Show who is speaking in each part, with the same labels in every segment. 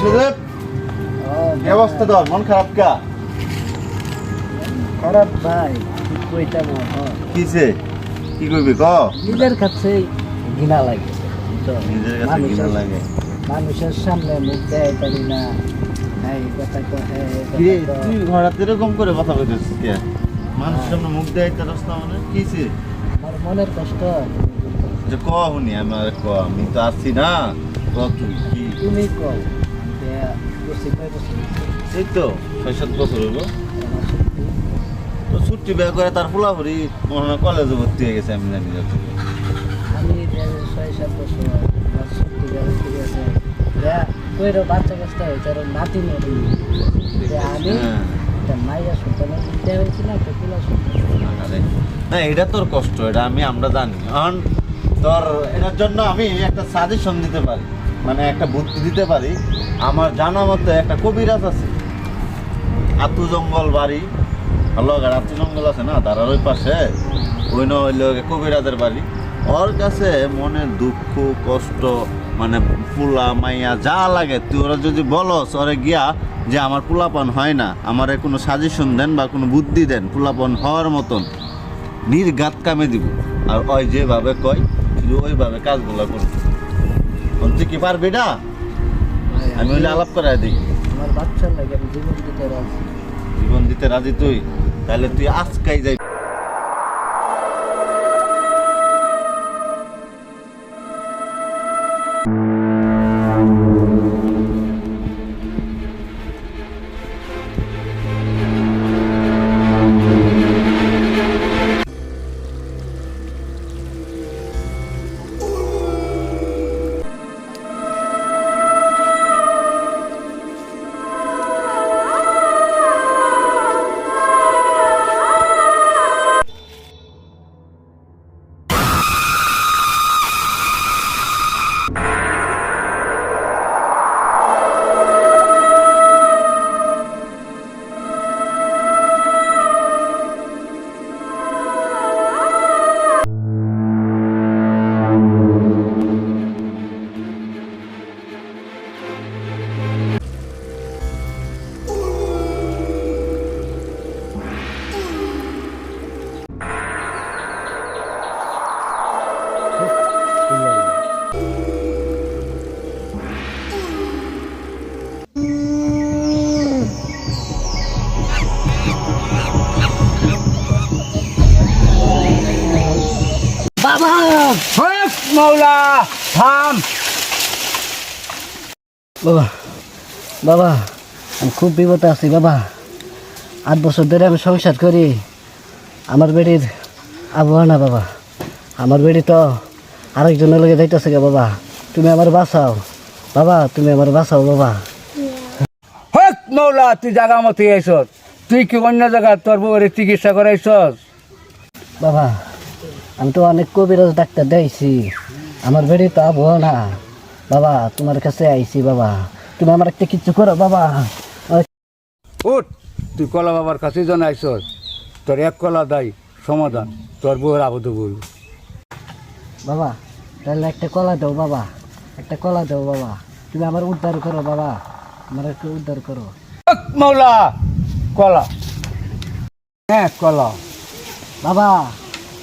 Speaker 1: সুদেব কি অবস্থা তোর? মন খারাপ কা?
Speaker 2: খারাপ ভাই, কইতাম
Speaker 1: কিসে? কি করবি ক?
Speaker 2: নিজের কাছে ঘৃণা লাগে।
Speaker 1: নিজের কাছে ঘৃণা লাগে।
Speaker 2: মানুষের সামনে মুখ দেয় পারি না। এই কথা কহে,
Speaker 1: তুই হঠাৎ এরকম করে কথা বলতেছিস কে? মানুষের সামনে মুখ দেয় তার রাস্তা মানে কিসে?
Speaker 2: আমার মনের কষ্ট।
Speaker 1: যে ক হুনি আমার ক, আমি তো আসছি না। ক তুই কি?
Speaker 2: তুমি কও বসে কই বসে
Speaker 1: এই তো ৬-৭ বছর হলো তো ছুটি বের করে তার ফুলাফুরি মনে হয় কলেজে ভর্তি হয়ে গেছে। আমি জানি যাচ্ছি
Speaker 2: আমি ৬-৭ বছর আমার সত্যি ঠিক আছে। কইরো বাচ্চা কাচ্চা হয়েছে আর নাতি নেই। আমি একটা মাইয়া সন্তানের দিতে হয়েছি না, একটা কুলা সন্তান।
Speaker 1: না, এটা তোর কষ্ট, এটা আমরা জানি। এখন তোর এটার জন্য আমি একটা সাজেশন দিতে পারি, মানে একটা বুদ্ধি দিতে পারি। আমার জানা মতে একটা কবিরাজ আছে, আতু জঙ্গল বাড়ি, ভালো আতু জঙ্গল আছে না, তার ওই পাশে ওই হইল কবিরাজের বাড়ি। ওর কাছে মনের দুঃখ কষ্ট মানে পোলা মাইয়া যা লাগে তুই ওরা যদি বলস ওরে গিয়া যে আমার পোলাপন হয় না, আমার কোনো সাজেশন দেন বা কোনো বুদ্ধি দেন পোলাপন হওয়ার মতন, নির্ঘাত কামে দিব। আর ওই যেভাবে কয় তুই ওইভাবে কাজগুলো করবি। তুই কি পারবি না? আমি হইলে আলাপ করাই দিই।
Speaker 2: আমার বাচ্চার লাগে আমি জীবন দিতে রাজি।
Speaker 1: জীবন দিতে রাজি তুই? তাহলে তুই আজকাই যাই।
Speaker 2: বাবা
Speaker 3: মৌলা থাম।
Speaker 2: বাবা বাবা আমি খুব বিপদে আছি বাবা। ৮ বছর ধরে আমি সংসার করি, আমার বেটির আবহাওয়া না বাবা। আমার বেটি তো আরেকজনের লগে যাইতেছে গে বাবা। তুমি আমার বাঁচাও বাবা, তুমি আমার বাঁচাও বাবা।
Speaker 3: হক মৌলা, তুই জাগা মতো আইসস? তুই কি অন্য জায়গা তোর বউয়ের চিকিৎসা করাইছস?
Speaker 2: বাবা আমি তো অনেক কবিরাজ ডাক্তার দিয়েছি, আমার বেটি তো আবহাওয়া না বাবা। তোমার কাছে আইছি বাবা, তুমি আমার একটা কিছু করো বাবা।
Speaker 3: উঠ, তুই কলা বাবার কাছে জন আইসস, তোর এক কলা দাই সমাধান, তোর বউয়ের আবদ্ধ বই।
Speaker 2: বাবা তাহলে একটা কলা দাও বাবা, একটা কলা দাও বাবা। তুমি আমার উদ্ধার করো বাবা, আমার একটু উদ্ধার করো।
Speaker 3: হক মৌলা, কলা। হ্যাঁ কলা।
Speaker 2: বাবা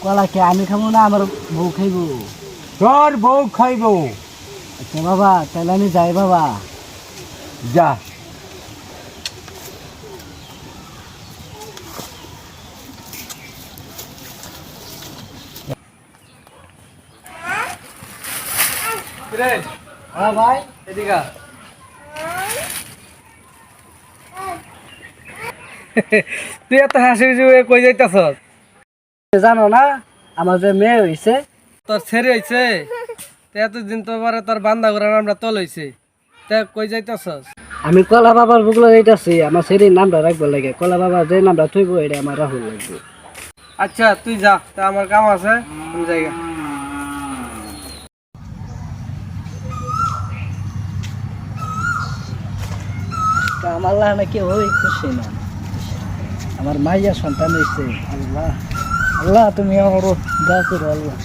Speaker 2: কলা কে আমি খাবো না, আমার বউ খাইব?
Speaker 3: তোর বউ খাইব।
Speaker 2: আচ্ছা বাবা তাহলে আমি যাই বাবা।
Speaker 3: যা।
Speaker 2: হ্যাঁ ভাই
Speaker 3: এদিকে তুই এত হাসি কই যাইতাছ?
Speaker 2: জানো না আমার যে মেয়ে হয়েছে,
Speaker 4: তোর ছেড়ে হয়েছে এতদিন তো পরে তোর বান্দা ঘোরার আমরা তল হয়েছে, তা কই যাইতেছস?
Speaker 2: আমি কলা বাবার বুকলো যাইতাছি। আমার সেই নামটা রাখবো লাগে, কলা বাবা যে নামটা থইব এটা আমার রাহুল লাগবে।
Speaker 4: আচ্ছা তুই যা, তা আমার কাম আছে, আমি জায়গা।
Speaker 2: তা আমার লাহানা কেউ হই খুশি না, আমার মাইয়া সন্তান হয়েছে। আল্লাহ আল্লাহ তুমি আমার দা করো আল্লাহ।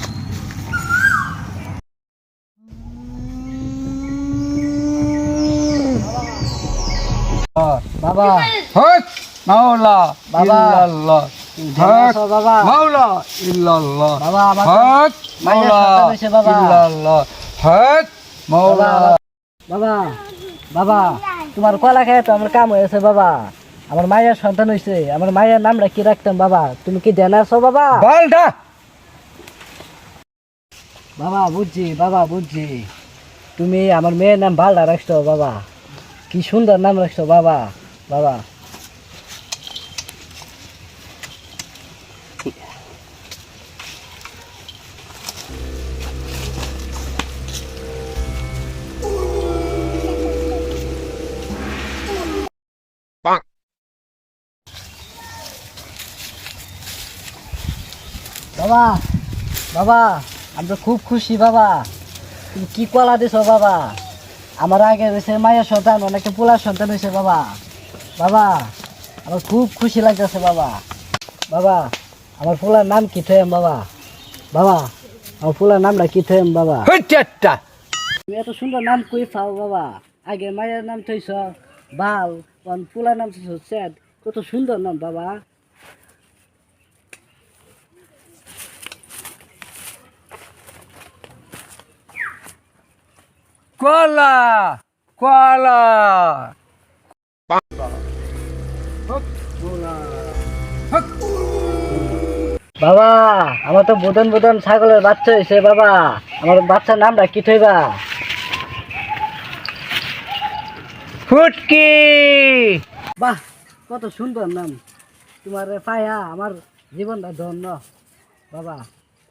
Speaker 2: বাবা
Speaker 3: হক মাওলা
Speaker 2: বাবা।
Speaker 3: ইল্লাল্লাহ
Speaker 2: ভালো
Speaker 3: হক
Speaker 2: আছো বাবা?
Speaker 3: মাওলা ইল্লাল্লাহ
Speaker 2: বাবা, আমার তো
Speaker 3: হক
Speaker 2: মায়ের
Speaker 3: মাওলা
Speaker 2: সন্তান হয়েছে বাবা।
Speaker 3: ইল্লাল্লাহ হক মাওলা
Speaker 2: বাবা বাবা তোমার কলা খেয়ে তো আমার কাম হয়েছে বাবা। আমার মায়ের সন্তান হয়েছে, আমার মায়ের নামটা কি রাখতাম বাবা? তুমি কি দেনা আছো বাবা?
Speaker 3: বলটা
Speaker 2: বাবা বুঝছি বাবা বুঝছি, তুমি আমার মেয়ের নাম বালটা রাখছো বাবা। কি সুন্দর নাম রাখছো বাবা। বাবা বাবা বাবা আমি তো খুব খুশি বাবা। তুমি কি কলা দিছো বাবা? আমার আগে হয়েছে মায়ের সন্তান, অনেকে পোলার সন্তান হয়েছে বাবা। বাবা আমার খুব খুশি লাগতেছে বাবা। বাবা আমার পোলার নাম কি থয়েম বাবা? বাবা আমার পোলার নামটা কি থয়েম বাবা?
Speaker 3: হচ্ছেটা
Speaker 2: তুমি এত সুন্দর নাম কই পাও বাবা? আগে মায়ের নাম থইছ বাল, পোলার নাম থইছ স্যাদ। কত সুন্দর নাম বাবা।
Speaker 3: কলা কলা
Speaker 2: বাবা আমার তো বুদন বুদন ছাগলের বাচ্চা হয়েছে বাবা। আমার বাচ্চার নামটা কি থইবা?
Speaker 3: ফুটকি
Speaker 2: বাহ কত সুন্দর নাম। তোমার পায়া আমার জীবনটা ধন্য বাবা।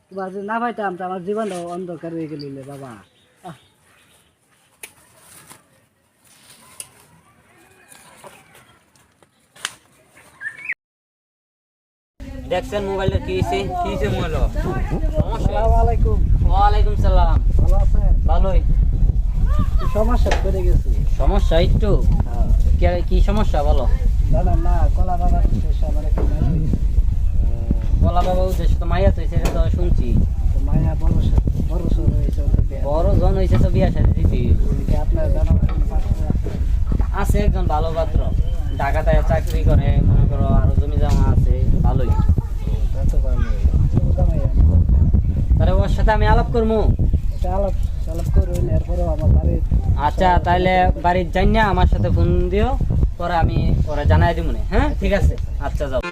Speaker 2: তোমার যদি না পাইতাম তো আমার জীবনটা অন্ধকার হয়ে গেলিলে বাবা। আহ,
Speaker 5: দেখছেন মোবাইলটা কি হয়েছে মোবাইল
Speaker 2: আসসালামু আলাইকুম।
Speaker 5: ওয়ালাইকুম সালাম।
Speaker 2: ভালো আছেন?
Speaker 5: ভালোই।
Speaker 2: কি সমস্যা করে গেছি?
Speaker 5: সমস্যা একটু কি সমস্যা বলো?
Speaker 2: জানেন না কলা বাবা শেষ আমার একটা মায়া হয়েছে।
Speaker 5: বলা বাবা উদ্দেশ্য তো মাইয়া তো সেটা তো শুনছি।
Speaker 2: তো মায়া বড় সর হয়েছে ওদের বিয়ে।
Speaker 5: বড় জন হয়েছে তো বিয়া সাথে দিবি।
Speaker 2: এদিকে আপনার জানা কোনো পাত্র আছে?
Speaker 5: আছে একজন ভালো পাত্র, ঢাকাতে চাকরি করে, মনে করো আরো জমি জমা আছে, ভালোই।
Speaker 2: তা তো ভালো। জামাই আমি করবো।
Speaker 5: তাহলে ওর সাথে আমি আলাপ করবো।
Speaker 2: এটা আলাপ আলাপ করবেন, এরপরেও আমার বাড়ির
Speaker 5: আচ্ছা তাহলে বাড়ির যাই না, আমার সাথে ফোন দিও, পরে আমি ওরা জানাই দিব না। হ্যাঁ ঠিক আছে, আচ্ছা যাও।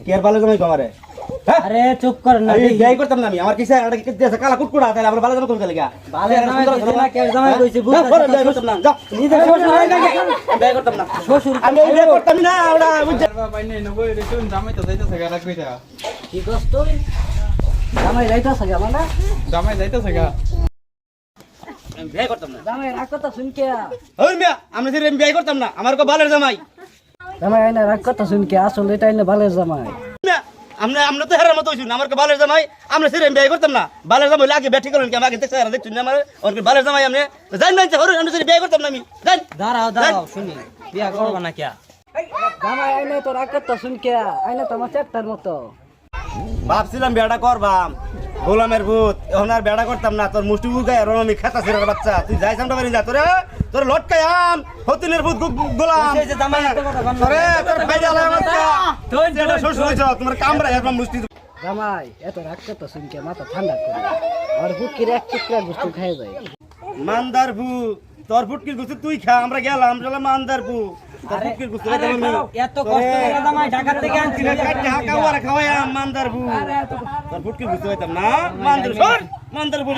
Speaker 1: কেয়ার বালে জমাই কমারে
Speaker 5: আরে চুপ কর না।
Speaker 1: আমি বিয়ে করতাম না। আমি আমার কিসে একটা কি দিয়েছে কালা কুটকুড়া, তাহলে আমরা বালে জমা করতে লাগা
Speaker 5: বালে জামাই কইছে না, কেয়ার জামাই কইছে, বুঝতে
Speaker 1: বিয়ে করতাম না। যাও
Speaker 5: নিজের শ্বশুর হয় না,
Speaker 1: বিয়ে করতাম না।
Speaker 5: শ্বশুর
Speaker 1: আমি বিয়ে করতাম না। ওরা বুঝছে
Speaker 2: কি কষ্ট জামাই যাইতেছে আমার না?
Speaker 1: বিয়ে করতাম না।
Speaker 2: জামাই রাগ কথা শুনকে,
Speaker 1: ওই মিয়া আমরা সিরে বিয়ে করতাম না। আমার কো বালের জামাই
Speaker 2: জামাই আইনা রাগ কথা শুনকে, আসলে এটা আইনা বালের জামাই।
Speaker 1: মিয়া আমরা তো হেরার মতো হইছু না। আমার কো বালের জামাই আমরা সিরে বিয়ে করতাম না। বালের জামাই লাগে ব্যাটি করেন কি আমাকে দেখছ আর দেখছুন না আমার ওর বালের জামাই আমরা জান না হরু আমরা সিরে বিয়ে করতাম না। আমি জান
Speaker 5: দাঁড়াও দাঁড়াও, শুনি বিয়া করবো না কিয়া?
Speaker 2: জামাই আইনা তো রাগ কথা শুনকে, আইনা তো আমার চেষ্টার মতো।
Speaker 1: ভাবছিলাম বেড়া করবাম, গোলামের ভূত। এখন আর বেড়া করতাম না। তোর মুষ্টি বুগায় আর আমি খেতা ছিড়ার বাচ্চা। তুই যাই সামনে বাড়ি যা। তোরে তোর লটকাই আম হতিনের ভূত গোলাম।
Speaker 5: এই যে জামাই একটা কথা বল না।
Speaker 1: তোরে তোর ফাইদা লাগে বাচ্চা।
Speaker 5: তুই
Speaker 1: এটা শ্বশুর হইছ, তোমার কামড়া একদম মুষ্টি।
Speaker 2: জামাই এত রাগ কথা শুনকে মাথা ঠান্ডা করে, আর বুকের এক টুকরা গোস্ত খাই যায়।
Speaker 1: মানদার ভূত
Speaker 6: তোর ফুটকির গুছু তুই খা, আমরা গেলাম মান্দারপুর। তোর ফুটকির গুছু
Speaker 5: আরে খাও, এত কষ্ট করে জামাই ঢাকা থেকে আনছি
Speaker 6: খাওয়াইয়াম মান্দারপুর। তোর ফুটকির গুছু হইতাম না মান্দারপুর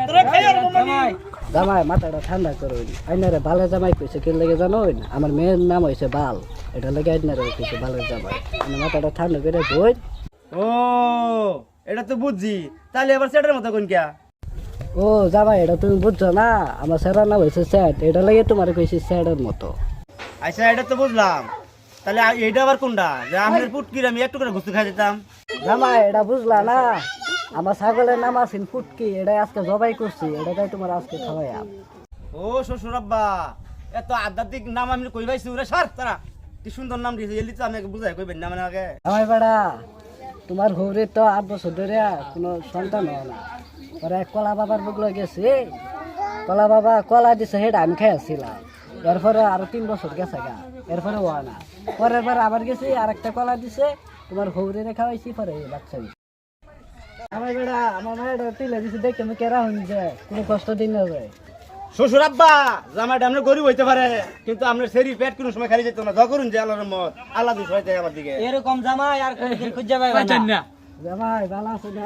Speaker 6: তোরা খাইয়ার
Speaker 5: জামাই
Speaker 2: জামাই মাথাটা ঠান্ডা করো আইনারে বালের জামাই কইছে কি লেগে জানো না আমার মেয়ের নাম হইছে বাল, এটা লেগে আইনারে কইছে বালের জামাই। আমি মাথাটা ঠান্ডা করে বই।
Speaker 6: ও এটা তো বুঝছি, তাহলে এবার সেটার মতো কোন কিয়া?
Speaker 2: ও জামাই এটা তুমি বুঝছো না, আমার স্যারের নাম হয়েছে স্যাট, এটা লাগে তোমার কইছি স্যারের মতো।
Speaker 6: আচ্ছা এটা তো বুঝলাম, তাহলে এইটা আবার কোনটা যে আমাদের পুটকির আমি একটু করে গুছু খাই দিতাম?
Speaker 2: জামাই এটা বুঝলা না, আমার ছাগলের নাম আছে ফুটকি, এটা আজকে জবাই করছি, এটাই তোমার আজকে খাওয়াইয়াম।
Speaker 6: ও শ্বশুর আব্বা, এত আধ্যাত্মিক নাম আমি কই পাইছি ওরে সার তারা কি সুন্দর নাম দিয়েছে, এলি তো আমি বুঝাই কইবেন না মানে আগে।
Speaker 2: জামাই বেড়া তোমার হৌরে তো 8 বছর ধরে কোনো সন্তান হয় না, ওরা কলা বাবার বুকলো গেছে, কলা বাবা কলা দিছে সেটা আমি খাইয়াছিলাম, এরপরে আরো 3 বছর গেছে গা, এরপরে হয় না, পরের বার আবার গেছি আর একটা কলা দিছে, তোমার হৌরে খাওয়াইছি, পরে বাচ্চা হইছে। আমার বেড়া আমার মায়ের তিলে দিছে দেখে আমি কেরা হইনি যে কোনো কষ্ট দিন না যায়।
Speaker 6: শ্বশুর আব্বা জামাইটা আমরা গরিব হইতে পারে, কিন্তু আপনার শরীর পেট কোনো সময় খালি যেত না, যখন যে আল্লাহর রহমত আল্লাহ দুষ হইতে আমার দিকে।
Speaker 5: এরকম জামাই আর কোনদিন খুঁজে পাইবা না।
Speaker 2: জামাই ভালো আছে না?